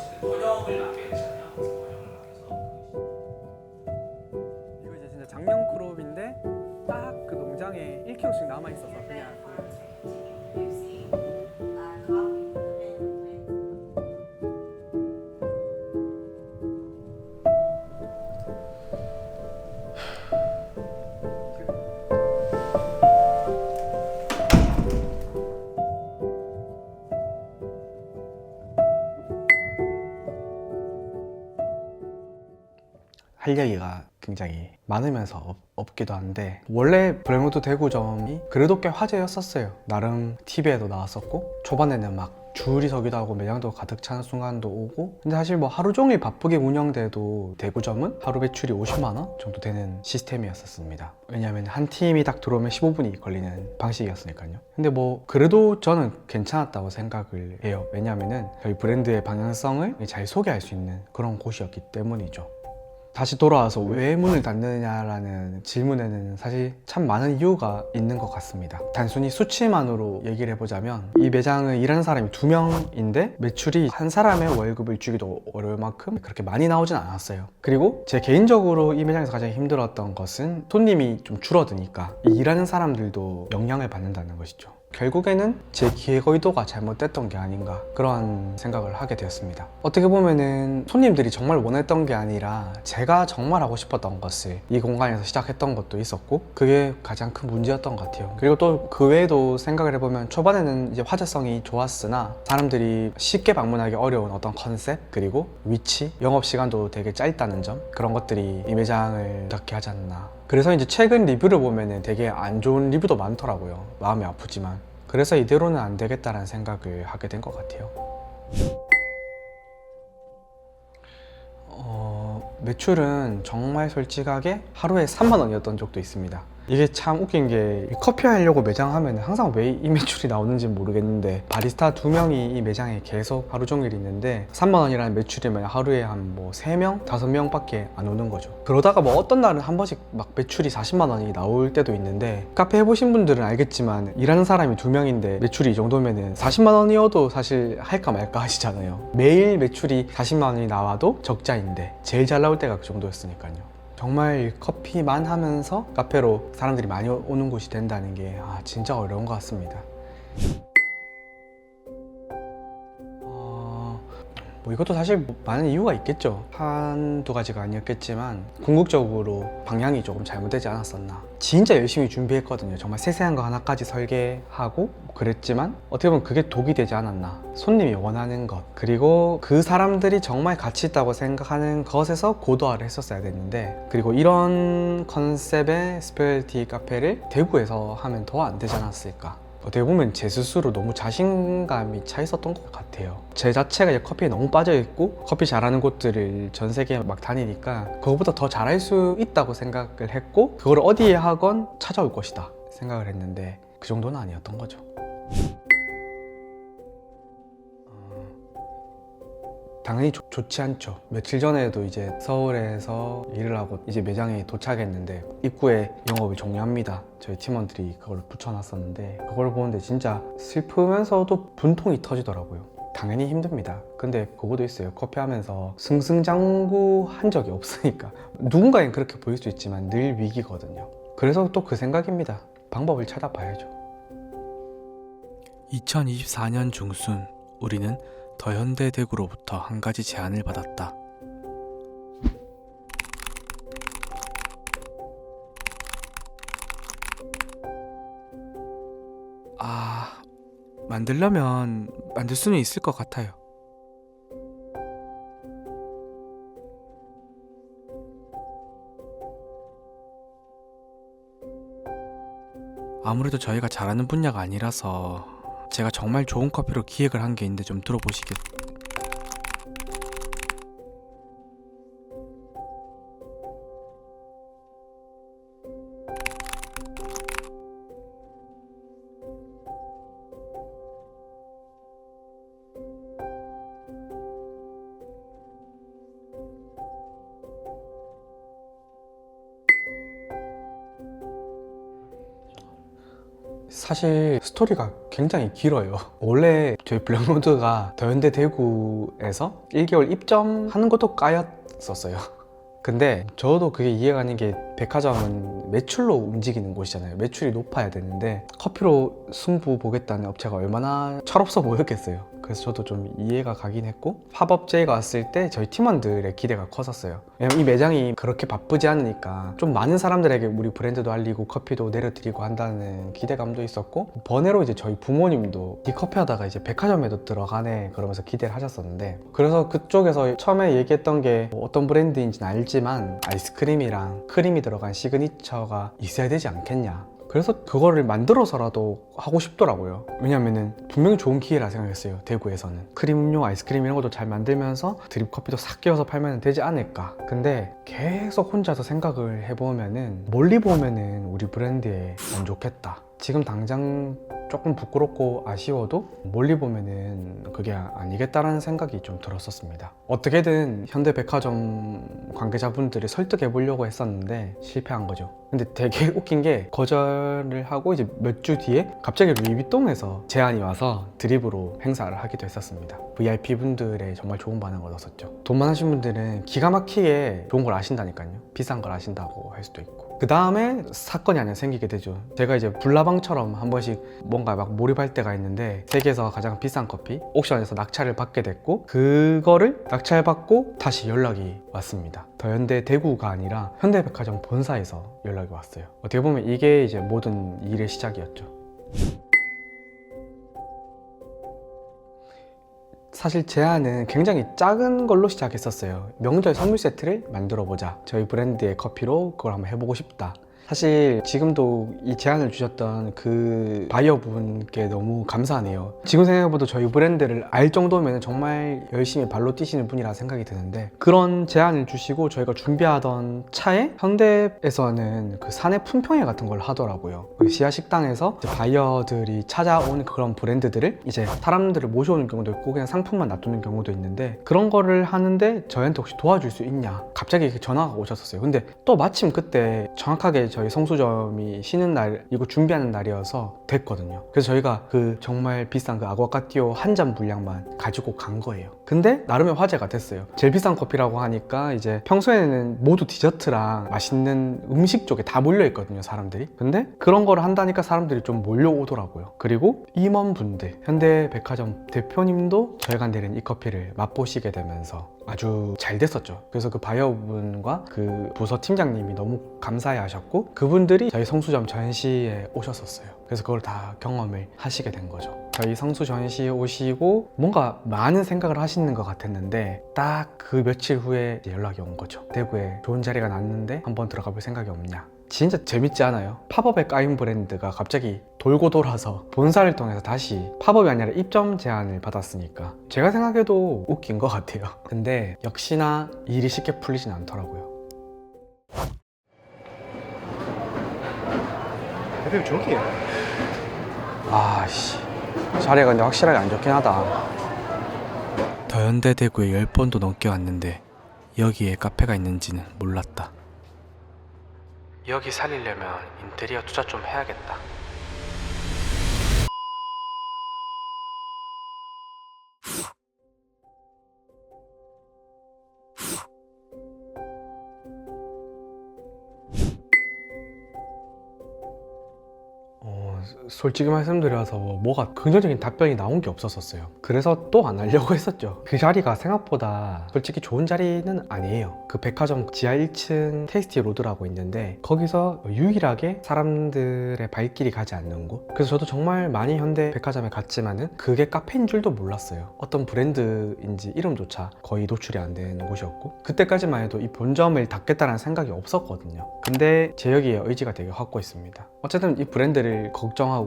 어쨌든 번영을 맡게 되잖아요. 번영을 맡겨서 이거 이제 진짜 작년 크롭인데 딱 그 농장에 1kg씩 남아 있어서 그냥 할 얘기가 굉장히 많으면서 없기도 한데, 원래 브레모드 대구점이 그래도 꽤 화제였었어요. 나름 TV에도 나왔었고, 초반에는 막 줄이 서기도 하고 매장도 가득 차는 순간도 오고. 근데 사실 뭐 하루 종일 바쁘게 운영돼도 대구점은 하루 매출이 50만 원 정도 되는 시스템이었었습니다. 왜냐하면 한 팀이 딱 들어오면 15분이 걸리는 방식이었으니까요. 근데 뭐 그래도 저는 괜찮았다고 생각을 해요. 왜냐하면은 저희 브랜드의 방향성을 잘 소개할 수 있는 그런 곳이었기 때문이죠. 다시 돌아와서 왜 문을 닫느냐라는 질문에는 사실 참 많은 이유가 있는 것 같습니다. 단순히 수치만으로 얘기를 해보자면, 이 매장은 일하는 사람이 2명인데 매출이 한 사람의 월급을 주기도 어려울 만큼 그렇게 많이 나오진 않았어요. 그리고 제 개인적으로 이 매장에서 가장 힘들었던 것은 손님이 좀 줄어드니까 이 일하는 사람들도 영향을 받는다는 것이죠. 결국에는 제 기획 의도가 잘못됐던 게 아닌가, 그런 생각을 하게 되었습니다. 어떻게 보면은 손님들이 정말 원했던 게 아니라 제가 정말 하고 싶었던 것을 이 공간에서 시작했던 것도 있었고, 그게 가장 큰 문제였던 것 같아요. 그리고 또 그 외에도 생각을 해보면, 초반에는 이제 화제성이 좋았으나 사람들이 쉽게 방문하기 어려운 어떤 컨셉, 그리고 위치, 영업시간도 되게 짧다는 점, 그런 것들이 이 매장을 닫게 하지 않나. 그래서 이제 최근 리뷰를 보면은 되게 안 좋은 리뷰도 많더라고요. 마음이 아프지만. 그래서 이대로는 안 되겠다라는 생각을 하게 된 것 같아요. 매출은 정말 솔직하게 하루에 3만 원이었던 적도 있습니다. 이게 참 웃긴 게, 커피 하려고 매장 하면 항상 왜 이 매출이 나오는지 모르겠는데, 바리스타 2명이 이 매장에 계속 하루 종일 있는데 3만 원이라는 매출이면 하루에 한 뭐 3명, 5명 밖에 안 오는 거죠. 그러다가 뭐 어떤 날은 한 번씩 막 매출이 40만 원이 나올 때도 있는데, 카페 해보신 분들은 알겠지만 일하는 사람이 2명인데 매출이 이 정도면은 40만 원이어도 사실 할까 말까 하시잖아요. 매일 매출이 40만 원이 나와도 적자인데 제일 잘 나올 때가 그 정도였으니까요. 정말 커피만 하면서 카페로 사람들이 많이 오는 곳이 된다는 게 진짜 어려운 것 같습니다. 뭐 이것도 사실 많은 이유가 있겠죠. 한두 가지가 아니었겠지만 궁극적으로 방향이 조금 잘못되지 않았었나. 진짜 열심히 준비했거든요. 정말 세세한 거 하나까지 설계하고 그랬지만 어떻게 보면 그게 독이 되지 않았나. 손님이 원하는 것, 그리고 그 사람들이 정말 가치 있다고 생각하는 것에서 고도화를 했었어야 됐는데, 그리고 이런 컨셉의 스페셜티 카페를 대구에서 하면 더 안 되지 않았을까. 어떻게 보면 제 스스로 너무 자신감이 차 있었던 것 같아요. 제 자체가 이제 커피에 너무 빠져있고 커피 잘하는 곳들을 전 세계에 막 다니니까 그거보다 더 잘할 수 있다고 생각을 했고, 그걸 어디에 하건 찾아올 것이다 생각을 했는데 그 정도는 아니었던 거죠. 당연히 좋지 않죠. 며칠 전에도 이제 서울에서 일을 하고 이제 매장에 도착했는데 입구에 영업을 종료합니다. 저희 팀원들이 그걸 붙여놨었는데, 그걸 보는데 진짜 슬프면서도 분통이 터지더라고요. 당연히 힘듭니다. 근데 그거도 있어요. 커피 하면서 승승장구 한 적이 없으니까. 누군가엔 그렇게 보일 수 있지만 늘 위기거든요. 그래서 또 그 생각입니다. 방법을 찾아봐야죠. 2024년 중순, 우리는 더현대 대구로부터 한 가지 제안을 받았다. 만들려면 만들 수는 있을 것 같아요. 아무래도 저희가 잘하는 분야가 아니라서 제가 정말 좋은 커피로 기획을 한 게 있는데 좀 들어보시겠... 사실 스토리가 굉장히 길어요. 원래 저희 블랙로드가 더현대 대구에서 1개월 입점하는 것도 까였었어요. 근데 저도 그게 이해가 가는 게 백화점은 매출로 움직이는 곳이잖아요. 매출이 높아야 되는데 커피로 승부 보겠다는 업체가 얼마나 철없어 보였겠어요. 그래서 저도 좀 이해가 가긴 했고, 팝업 제의가 왔을 때 저희 팀원들의 기대가 컸었어요. 왜냐면 이 매장이 그렇게 바쁘지 않으니까 좀 많은 사람들에게 우리 브랜드도 알리고 커피도 내려드리고 한다는 기대감도 있었고, 번외로 이제 저희 부모님도 이 커피 하다가 이제 백화점에도 들어가네 그러면서 기대를 하셨었는데, 그래서 그쪽에서 처음에 얘기했던 게 어떤 브랜드인지는 알지만 아이스크림이랑 크림이 들어간 시그니처가 있어야 되지 않겠냐, 그래서 그거를 만들어서라도 하고 싶더라고요. 왜냐면은 분명히 좋은 기회라 생각했어요. 대구에서는 크림 음료, 아이스크림 이런 것도 잘 만들면서 드립 커피도 싹 끼워서 팔면 되지 않을까. 근데 계속 혼자서 생각을 해보면은 멀리 보면은 우리 브랜드에 안 좋겠다. 지금 당장 조금 부끄럽고 아쉬워도 멀리 보면은 그게 아니겠다라는 생각이 좀 들었었습니다. 어떻게든 현대백화점 관계자분들을 설득해 보려고 했었는데 실패한 거죠. 근데 되게 웃긴 게 거절을 하고 이제 몇 주 뒤에 갑자기 루이비통에서 제안이 와서 드립으로 행사를 하기도 했었습니다. VIP 분들의 정말 좋은 반응을 얻었었죠. 돈 많으신 분들은 기가 막히게 좋은 걸 아신다니까요. 비싼 걸 아신다고 할 수도 있고. 그 다음에 사건이 하나 생기게 되죠. 제가 이제 불나방처럼 한 번씩 뭔가 막 몰입할 때가 있는데, 세계에서 가장 비싼 커피 옥션에서 낙찰을 받게 됐고, 그거를 낙찰받고 다시 연락이 왔습니다. 더현대 대구가 아니라 현대백화점 본사에서 연락이 왔어요. 어떻게 보면 이게 이제 모든 일의 시작이었죠. 사실 제안은 굉장히 작은 걸로 시작했었어요. 명절 선물 세트를 만들어 보자. 저희 브랜드의 커피로 그걸 한번 해보고 싶다. 사실 지금도 이 제안을 주셨던 그 바이어분께 너무 감사하네요. 지금 생각해봐도 저희 브랜드를 알 정도면 정말 열심히 발로 뛰시는 분이라 생각이 드는데, 그런 제안을 주시고 저희가 준비하던 차에 현대에서는 그 사내 품평회 같은 걸 하더라고요. 그 시야 식당에서 이제 바이어들이 찾아온 그런 브랜드들을 이제 사람들을 모셔오는 경우도 있고 그냥 상품만 놔두는 경우도 있는데, 그런 거를 하는데 저희한테 혹시 도와줄 수 있냐 갑자기 전화가 오셨었어요. 근데 또 마침 그때 정확하게 저희 성수점이 쉬는 날, 이거 준비하는 날이어서 됐거든요. 그래서 저희가 그 정말 비싼 그 아구아까띠오 한 잔 분량만 가지고 간 거예요. 근데 나름의 화제가 됐어요. 제일 비싼 커피라고 하니까 이제 평소에는 모두 디저트랑 맛있는 음식 쪽에 다 몰려있거든요, 사람들이. 근데 그런 거를 한다니까 사람들이 좀 몰려오더라고요. 그리고 임원분들, 현대백화점 대표님도 저희가 내린 이 커피를 맛보시게 되면서 아주 잘 됐었죠. 그래서 그 바이어분과 그 부서 팀장님이 너무 감사해 하셨고, 그분들이 저희 성수점 전시에 오셨었어요. 그래서 그걸 다 경험을 하시게 된 거죠. 저희 성수 전시에 오시고 뭔가 많은 생각을 하시는 것 같았는데, 딱 그 며칠 후에 연락이 온 거죠. 대구에 좋은 자리가 났는데 한번 들어가 볼 생각이 없냐. 진짜 재밌지 않아요? 팝업에 까인 브랜드가 갑자기 돌고 돌아서 본사를 통해서 다시 팝업이 아니라 입점 제안을 받았으니까 제가 생각해도 웃긴 것 같아요. 근데 역시나 일이 쉽게 풀리진 않더라고요. 대표님 저기요. 아씨, 자리가 근데 확실하게 안 좋긴 하다. 더현대 대구에 10번도 넘게 왔는데 여기에 카페가 있는지는 몰랐다. 여기 살리려면 인테리어 투자 좀 해야겠다. 솔직히 말씀드려서 뭐가 긍정적인 답변이 나온 게 없었어요. 그래서 또 안 하려고 했었죠. 그 자리가 생각보다 솔직히 좋은 자리는 아니에요. 그 백화점 지하 1층 테이스티 로드라고 있는데 거기서 유일하게 사람들의 발길이 가지 않는 곳. 그래서 저도 정말 많이 현대 백화점에 갔지만은 그게 카페인 줄도 몰랐어요. 어떤 브랜드인지 이름조차 거의 노출이 안 되는 곳이었고, 그때까지만 해도 이 본점을 닫겠다는 생각이 없었거든요. 근데 제 여기에 의지가 되게 확고했습니다. 어쨌든 이 브랜드를 걱정하고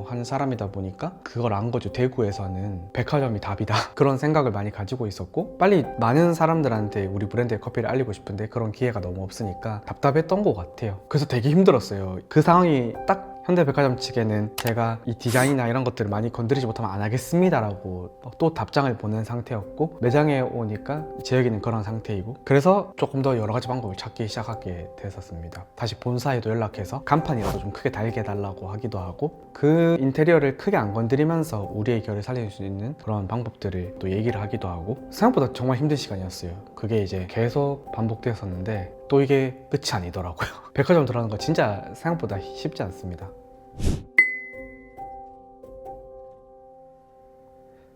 하는 사람이다 보니까 그걸 안 거죠. 대구에서는 백화점이 답이다 그런 생각을 많이 가지고 있었고, 빨리 많은 사람들한테 우리 브랜드의 커피를 알리고 싶은데 그런 기회가 너무 없으니까 답답했던 것 같아요. 그래서 되게 힘들었어요. 그 상황이 딱 현대백화점 측에는 제가 이 디자인이나 이런 것들을 많이 건드리지 못하면 안 하겠습니다 라고 또 답장을 보낸 상태였고, 매장에 오니까 제 여기는 그런 상태이고, 그래서 조금 더 여러 가지 방법을 찾기 시작하게 됐었습니다. 다시 본사에도 연락해서 간판이라도 좀 크게 달게 해달라고 하기도 하고, 그 인테리어를 크게 안 건드리면서 우리의 결을 살릴 수 있는 그런 방법들을 또 얘기를 하기도 하고, 생각보다 정말 힘든 시간이었어요. 그게 이제 계속 반복되었었는데 또 이게 끝이 아니더라고요. 백화점 들어가는 거 진짜 생각보다 쉽지 않습니다.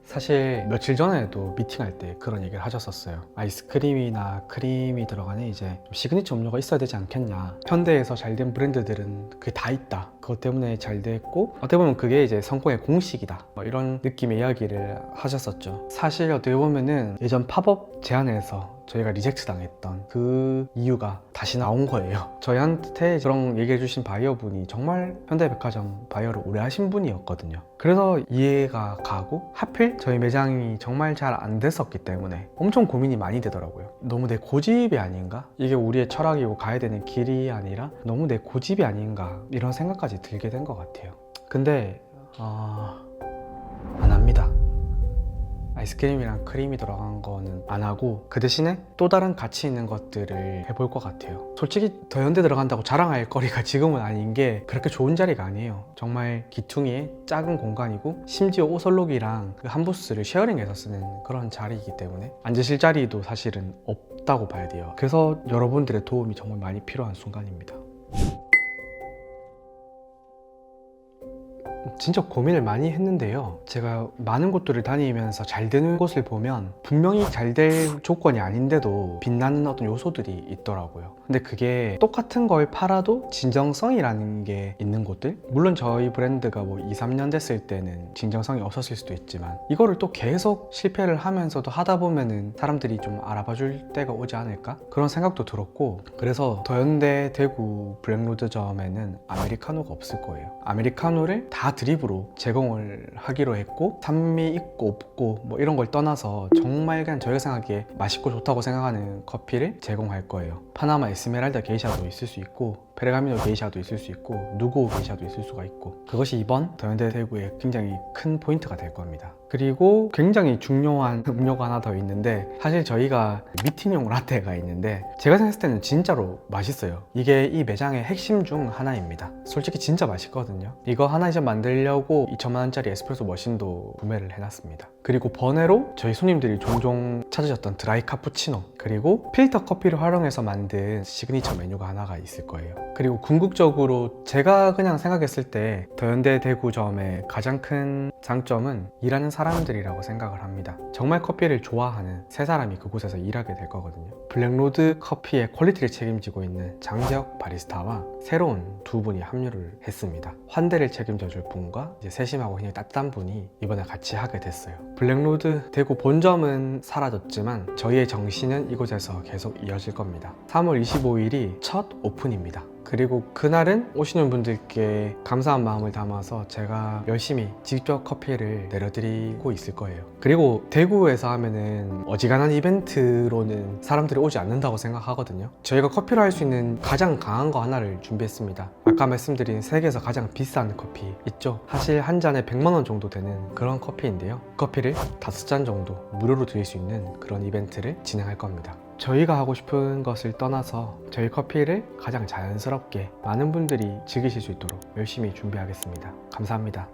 사실 며칠 전에도 미팅할 때 그런 얘기를 하셨었어요. 아이스크림이나 크림이 들어가는 이제 시그니처 음료가 있어야 되지 않겠냐. 현대에서 잘된 브랜드들은 그게 다 있다. 그것 때문에 잘 됐고, 어떻게 보면 그게 이제 성공의 공식이다. 뭐 이런 느낌의 이야기를 하셨었죠. 사실 어떻게 보면은 예전 팝업 제안에서 저희가 리젝트 당했던 그 이유가 다시 나온 거예요. 저희한테 그런 얘기해 주신 바이어분이 정말 현대백화점 바이어를 오래 하신 분이었거든요. 그래서 이해가 가고, 하필 저희 매장이 정말 잘 안 됐었기 때문에 엄청 고민이 많이 되더라고요. 너무 내 고집이 아닌가? 이게 우리의 철학이고 가야 되는 길이 아니라 너무 내 고집이 아닌가? 이런 생각까지 들게 된 것 같아요. 근데 안 합니다. 아이스크림이랑 크림이 들어간 거는 안 하고, 그 대신에 또 다른 가치 있는 것들을 해볼 것 같아요. 솔직히 더현대 들어간다고 자랑할 거리가 지금은 아닌 게 그렇게 좋은 자리가 아니에요. 정말 기퉁이의 작은 공간이고, 심지어 오설록이랑 그 한 부스를 쉐어링해서 쓰는 그런 자리이기 때문에 앉으실 자리도 사실은 없다고 봐야 돼요. 그래서 여러분들의 도움이 정말 많이 필요한 순간입니다. 진짜 고민을 많이 했는데요. 제가 많은 곳들을 다니면서 잘 되는 곳을 보면 분명히 잘 될 조건이 아닌데도 빛나는 어떤 요소들이 있더라고요. 근데 그게 똑같은 걸 팔아도 진정성이라는 게 있는 곳들? 물론 저희 브랜드가 뭐 2, 3년 됐을 때는 진정성이 없었을 수도 있지만, 이거를 또 계속 실패를 하면서도 하다 보면은 사람들이 좀 알아봐 줄 때가 오지 않을까? 그런 생각도 들었고, 그래서 더현대 대구 블랙로드점에는 아메리카노가 없을 거예요. 아메리카노를 다 드립으로 제공을 하기로 했고, 산미 있고 없고 뭐 이런 걸 떠나서 정말 그냥 저희가 생각하기에 맛있고 좋다고 생각하는 커피를 제공할 거예요. 파나마 에스메랄다 게이샤도 있을 수 있고, 페르가미노 게이샤도 있을 수 있고, 누고 게이샤도 있을 수가 있고, 그것이 이번 더현대 대구의 굉장히 큰 포인트가 될 겁니다. 그리고 굉장히 중요한 음료가 하나 더 있는데, 사실 저희가 미팅용 라떼가 있는데 제가 생각했을 때는 진짜로 맛있어요. 이게 이 매장의 핵심 중 하나입니다. 솔직히 진짜 맛있거든요. 이거 하나 이제 만들려고 2천만 원짜리 에스프레소 머신도 구매를 해놨습니다. 그리고 번외로 저희 손님들이 종종 찾으셨던 드라이 카푸치노, 그리고 필터 커피를 활용해서 만든 시그니처 메뉴가 하나가 있을 거예요. 그리고 궁극적으로 제가 그냥 생각했을 때 더현대 대구점의 가장 큰 장점은 일하는 사람들이라고 생각을 합니다. 정말 커피를 좋아하는 세 사람이 그곳에서 일하게 될 거거든요. 블랙로드 커피의 퀄리티를 책임지고 있는 장재혁 바리스타와 새로운 두 분이 합류를 했습니다. 환대를 책임져 줄 분과 이제 세심하고 굉장히 따뜻한 분이 이번에 같이 하게 됐어요. 블랙로드 대구 본점은 사라졌지만 저희의 정신은 이곳에서 계속 이어질 겁니다. 3월 25일이 첫 오픈입니다. 그리고 그날은 오시는 분들께 감사한 마음을 담아서 제가 열심히 직접 커피를 내려드리고 있을 거예요. 그리고 대구에서 하면은 어지간한 이벤트로는 사람들이 오지 않는다고 생각하거든요. 저희가 커피로 할 수 있는 가장 강한 거 하나를 준비했습니다. 아까 말씀드린 세계에서 가장 비싼 커피 있죠? 사실 한 잔에 100만 원 정도 되는 그런 커피인데요. 커피를 5잔 정도 무료로 드릴 수 있는 그런 이벤트를 진행할 겁니다. 저희가 하고 싶은 것을 떠나서 저희 커피를 가장 자연스럽게 많은 분들이 즐기실 수 있도록 열심히 준비하겠습니다. 감사합니다.